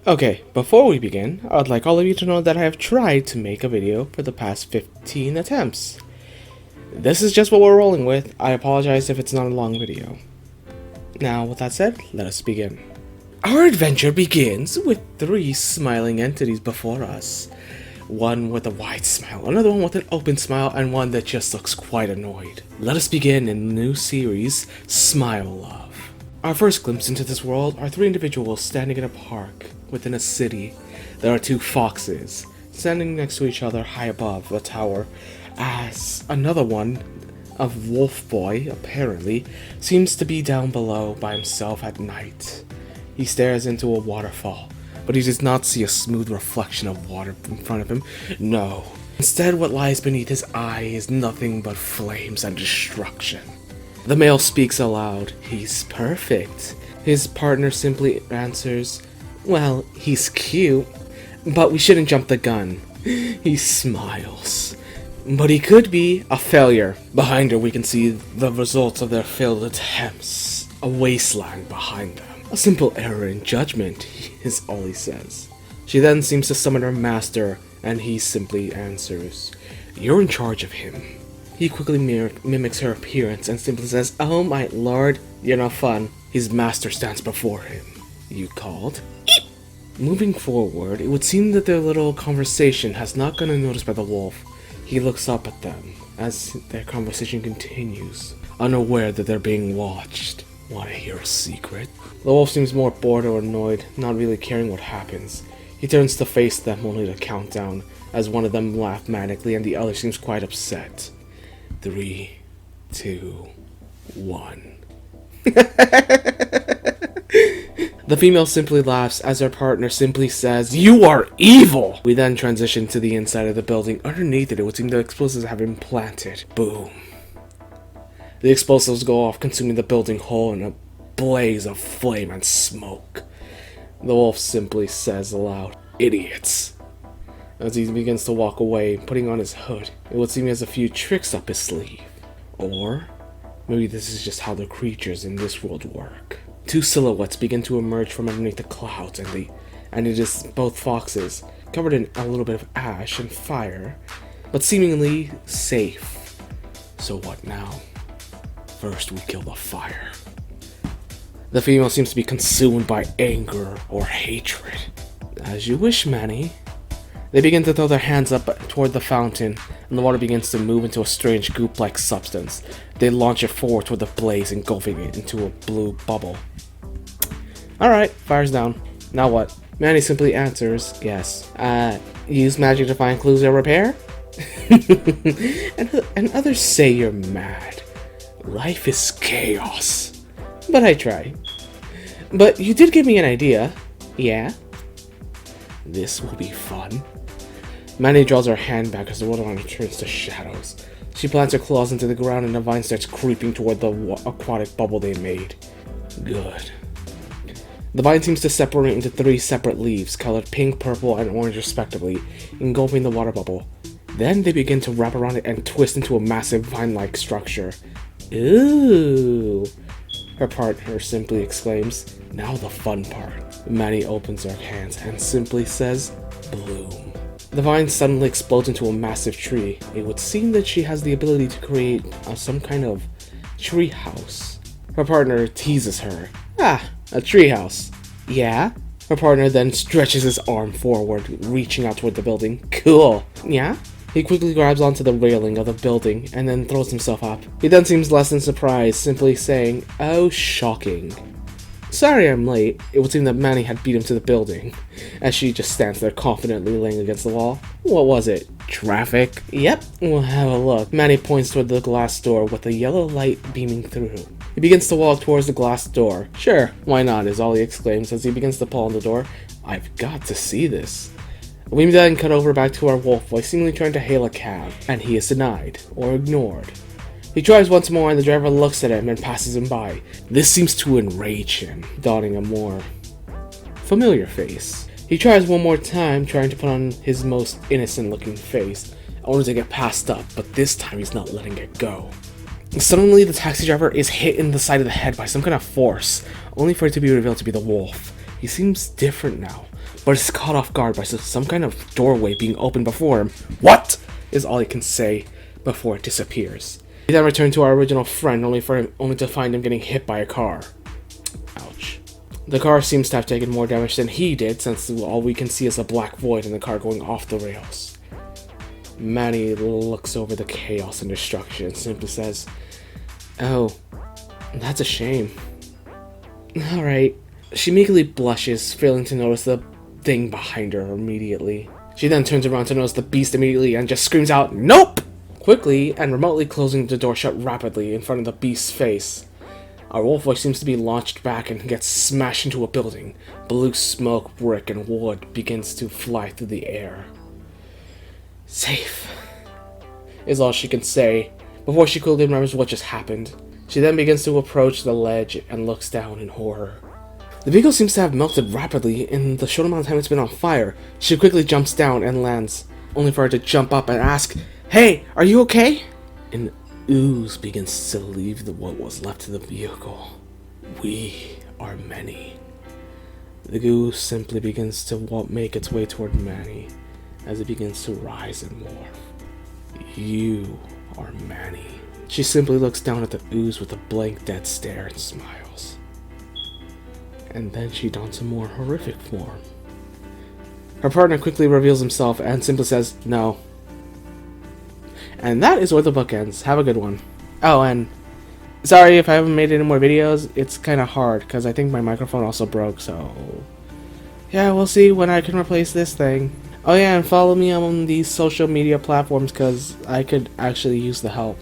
Okay, before we begin, I would like all of you to know that I have tried to make a video for the past 15 attempts. This is just what we're rolling with. I apologize if it's not a long video. Now, with that said, let us begin. Our adventure begins with 3 smiling entities before us. One with a wide smile, another one with an open smile, and one that just looks quite annoyed. Let us begin in the new series, Smile Love. Our first glimpse into this world are 3 individuals standing in a park within a city. There are 2 foxes standing next to each other high above the tower, as another one, a wolf boy apparently, seems to be down below by himself at night. He stares into a waterfall, but he does not see a smooth reflection of water in front of him. No. Instead, what lies beneath his eye is nothing but flames and destruction. The male speaks aloud. He's perfect. His partner simply answers, well, he's cute, but we shouldn't jump the gun. He smiles. But he could be a failure. Behind her we can see the results of their failed attempts. A wasteland behind them. A simple error in judgment is all he says. She then seems to summon her master, and he simply answers, you're in charge of him. He quickly mimics her appearance and simply says, oh my lord, you're no fun. His master stands before him. You called? Moving forward, it would seem that their little conversation has not gone unnoticed by the wolf. He looks up at them as their conversation continues, unaware that they're being watched. Want to hear a secret? The wolf seems more bored or annoyed, not really caring what happens. He turns to face them only to count down, as one of them laughs manically and the other seems quite upset. 3, 2, 1. The female simply laughs as her partner simply says, you are evil! We then transition to the inside of the building. Underneath it would seem the explosives have been planted. Boom. The explosives go off, consuming the building whole in a blaze of flame and smoke. The wolf simply says aloud, idiots. As he begins to walk away, putting on his hood, it would seem he has a few tricks up his sleeve. Or maybe this is just how the creatures in this world work. 2 silhouettes begin to emerge from underneath the clouds, and it is both foxes, covered in a little bit of ash and fire, but seemingly safe. So what now? First we kill the fire. The female seems to be consumed by anger or hatred. As you wish, Manny. They begin to throw their hands up toward the fountain, and the water begins to move into a strange goop-like substance. They launch it forward toward the blaze, engulfing it into a blue bubble. Alright, fire's down. Now what? Manny simply answers, yes. Use magic to find clues or repair? and others say you're mad. Life is chaos. But I try. But you did give me an idea. Yeah? This will be fun. Manny draws her hand back as the water line turns to shadows. She plants her claws into the ground and the vine starts creeping toward the aquatic bubble they made. Good. The vine seems to separate into 3 separate leaves, colored pink, purple, and orange respectively, engulfing the water bubble. Then they begin to wrap around it and twist into a massive vine-like structure. Ooh! Her partner simply exclaims, now the fun part. Manny opens her hands and simply says, bloom. The vine suddenly explodes into a massive tree. It would seem that she has the ability to create some kind of tree house. Her partner teases her. Ah, a tree house. Yeah? Her partner then stretches his arm forward, reaching out toward the building. Cool. Yeah? He quickly grabs onto the railing of the building and then throws himself up. He then seems less than surprised, simply saying, oh, shocking. Sorry I'm late. It would seem that Manny had beat him to the building, as she just stands there confidently laying against the wall. What was it? Traffic? Yep, we'll have a look. Manny points toward the glass door with a yellow light beaming through. He begins to walk towards the glass door. Sure, why not, is all he exclaims as he begins to pull on the door. I've got to see this. We then cut over back to our wolf boy seemingly trying to hail a cab, and he is denied, or ignored. He tries once more and the driver looks at him and passes him by. This seems to enrage him, donning a more familiar face. He tries one more time, trying to put on his most innocent looking face, only to get passed up, but this time he's not letting it go. Suddenly, the taxi driver is hit in the side of the head by some kind of force, only for it to be revealed to be the wolf. He seems different now, but is caught off guard by some kind of doorway being opened before him. "What?" is all he can say before it disappears. We then return to our original friend, only to find him getting hit by a car. Ouch. The car seems to have taken more damage than he did, since all we can see is a black void and the car going off the rails. Manny looks over the chaos and destruction and simply says, "Oh, that's a shame. Alright." She meekly blushes, failing to notice the thing behind her immediately. She then turns around to notice the beast immediately and just screams out, "Nope!" quickly and remotely closing the door shut rapidly in front of the beast's face. Our wolf boy seems to be launched back and gets smashed into a building. Blue smoke, brick, and wood begins to fly through the air. "Safe," is all she can say before she quickly remembers what just happened. She then begins to approach the ledge and looks down in horror. The vehicle seems to have melted rapidly in the short amount of time it's been on fire. She quickly jumps down and lands, only for her to jump up and ask, "Hey, are you okay?" An ooze begins to leave what was left of the vehicle. We are many. The goo simply begins to make its way toward Manny as it begins to rise and morph. "You are Manny." She simply looks down at the ooze with a blank, dead stare and smiles. And then she dons a more horrific form. Her partner quickly reveals himself and simply says, "No." And that is where the book ends. Have a good one. Oh, and sorry if I haven't made any more videos. It's kind of hard because I think my microphone also broke, so yeah, we'll see when I can replace this thing. Oh yeah, and follow me on these social media platforms because I could actually use the help.